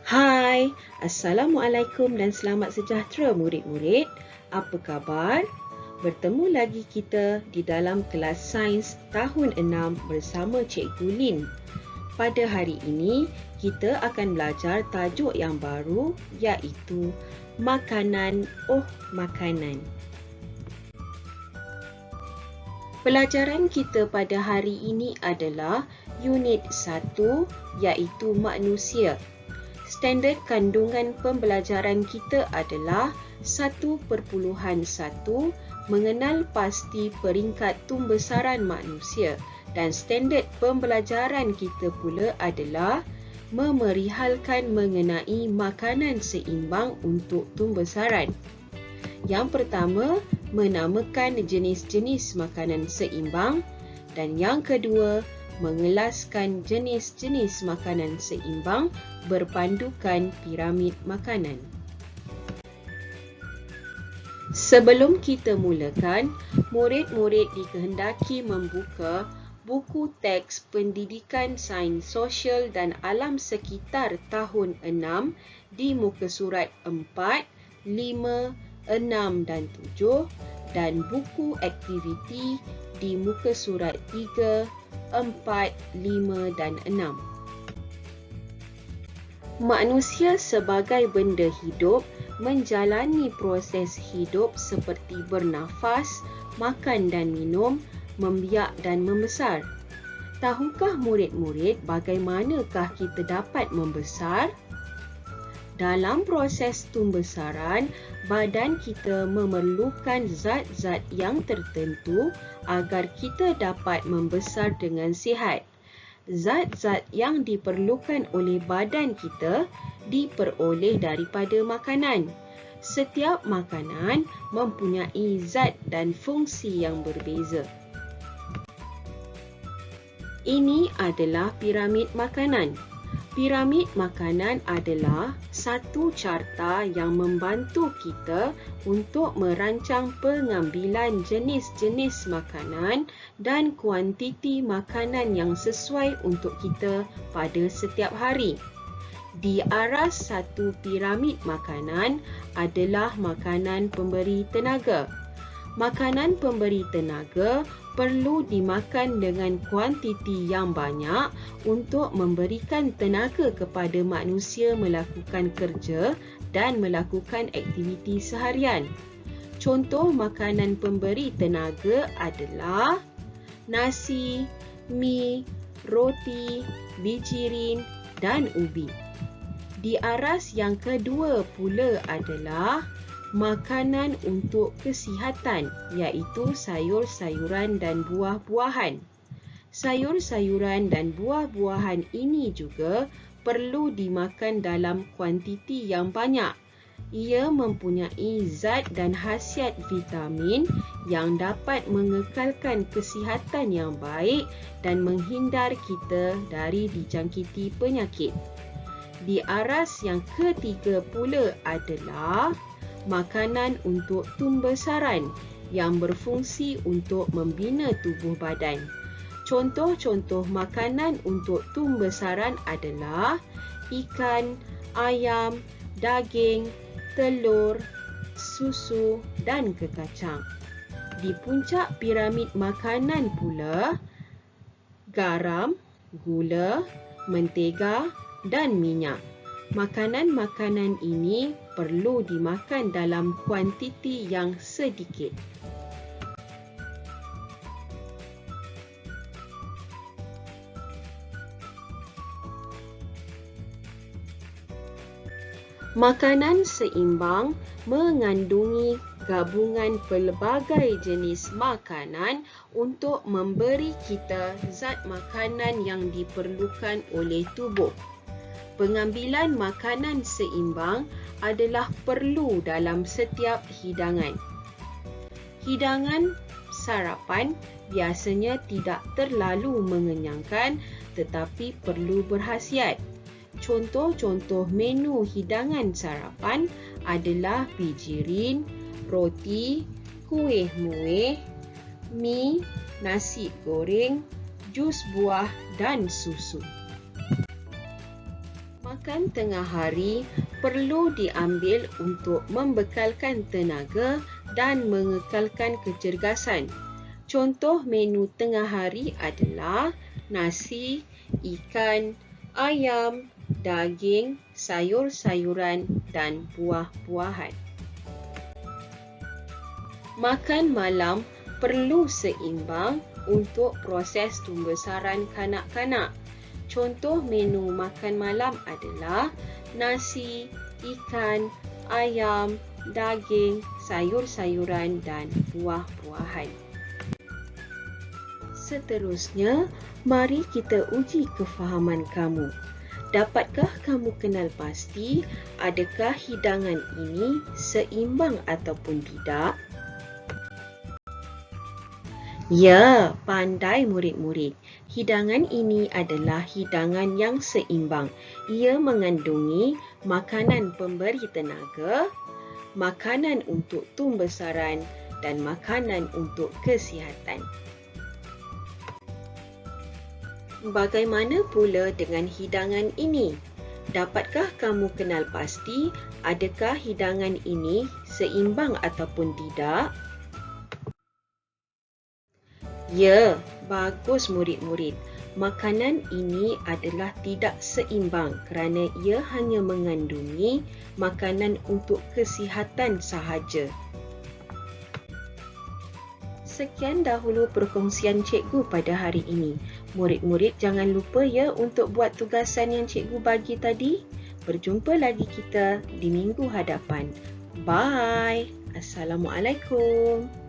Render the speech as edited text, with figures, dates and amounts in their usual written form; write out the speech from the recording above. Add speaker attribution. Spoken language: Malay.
Speaker 1: Hai, Assalamualaikum dan selamat sejahtera murid-murid. Apa khabar? Bertemu lagi kita di dalam kelas sains tahun 6 bersama Cikgu Lin. Pada hari ini, kita akan belajar tajuk yang baru iaitu Makanan Makanan. Pelajaran kita pada hari ini adalah unit 1 iaitu manusia. Standard kandungan pembelajaran kita adalah 1.1 mengenal pasti peringkat tumbesaran manusia dan standard pembelajaran kita pula adalah memerihalkan mengenai makanan seimbang untuk tumbesaran. Yang pertama, menamakan jenis-jenis makanan seimbang dan yang kedua, mengelaskan jenis-jenis makanan seimbang berpandukan piramid makanan. Sebelum kita mulakan, murid-murid dikehendaki membuka buku teks pendidikan sains sosial dan alam sekitar tahun 6 di muka surat 4, 5, 6 dan 7 dan buku aktiviti di muka surat 3, 4, 5 dan 6. Manusia sebagai benda hidup menjalani proses hidup seperti bernafas, makan dan minum, membiak dan membesar. Tahukah murid-murid bagaimanakah kita dapat membesar? Dalam proses tumbesaran, badan kita memerlukan zat-zat yang tertentu agar kita dapat membesar dengan sihat. Zat-zat yang diperlukan oleh badan kita diperoleh daripada makanan. Setiap makanan mempunyai zat dan fungsi yang berbeza. Ini adalah piramid makanan. Piramid makanan adalah satu carta yang membantu kita untuk merancang pengambilan jenis-jenis makanan dan kuantiti makanan yang sesuai untuk kita pada setiap hari. Di aras satu piramid makanan adalah makanan pemberi tenaga. Makanan pemberi tenaga perlu dimakan dengan kuantiti yang banyak untuk memberikan tenaga kepada manusia melakukan kerja dan melakukan aktiviti seharian. Contoh makanan pemberi tenaga adalah nasi, mi, roti, bijirin dan ubi. Di aras yang kedua pula adalah makanan untuk kesihatan iaitu sayur-sayuran dan buah-buahan. Sayur-sayuran dan buah-buahan ini juga perlu dimakan dalam kuantiti yang banyak. Ia mempunyai zat dan khasiat vitamin yang dapat mengekalkan kesihatan yang baik dan menghindar kita dari dijangkiti penyakit. Di aras yang ketiga pula adalah makanan untuk tumbesaran yang berfungsi untuk membina tubuh badan. Contoh-contoh makanan untuk tumbesaran adalah ikan, ayam, daging, telur, susu dan kekacang. Di puncak piramid makanan pula, garam, gula, mentega dan minyak. Makanan-makanan ini perlu dimakan dalam kuantiti yang sedikit. Makanan seimbang mengandungi gabungan pelbagai jenis makanan untuk memberi kita zat makanan yang diperlukan oleh tubuh. Pengambilan makanan seimbang adalah perlu dalam setiap hidangan. Hidangan sarapan biasanya tidak terlalu mengenyangkan tetapi perlu berkhasiat. Contoh-contoh menu hidangan sarapan adalah bijirin, roti, kuih muih, mi, nasi goreng, jus buah dan susu. Makan tengah hari perlu diambil untuk membekalkan tenaga dan mengekalkan kecergasan. Contoh menu tengah hari adalah nasi, ikan, ayam, daging, sayur-sayuran dan buah-buahan. Makan malam perlu seimbang untuk proses pembesaran kanak-kanak. Contoh menu makan malam adalah nasi, ikan, ayam, daging, sayur-sayuran dan buah-buahan. Seterusnya, mari kita uji kefahaman kamu. Dapatkah kamu kenal pasti adakah hidangan ini seimbang ataupun tidak? Ya, pandai murid-murid. Hidangan ini adalah hidangan yang seimbang. Ia mengandungi makanan pemberi tenaga, makanan untuk tumbesaran dan makanan untuk kesihatan. Bagaimana pula dengan hidangan ini? Dapatkah kamu kenal pasti adakah hidangan ini seimbang ataupun tidak? Ya, bagus murid-murid. Makanan ini adalah tidak seimbang kerana ia hanya mengandungi makanan untuk kesihatan sahaja. Sekian dahulu perkongsian cikgu pada hari ini. Murid-murid jangan lupa ya untuk buat tugasan yang cikgu bagi tadi. Berjumpa lagi kita di minggu hadapan. Bye. Assalamualaikum.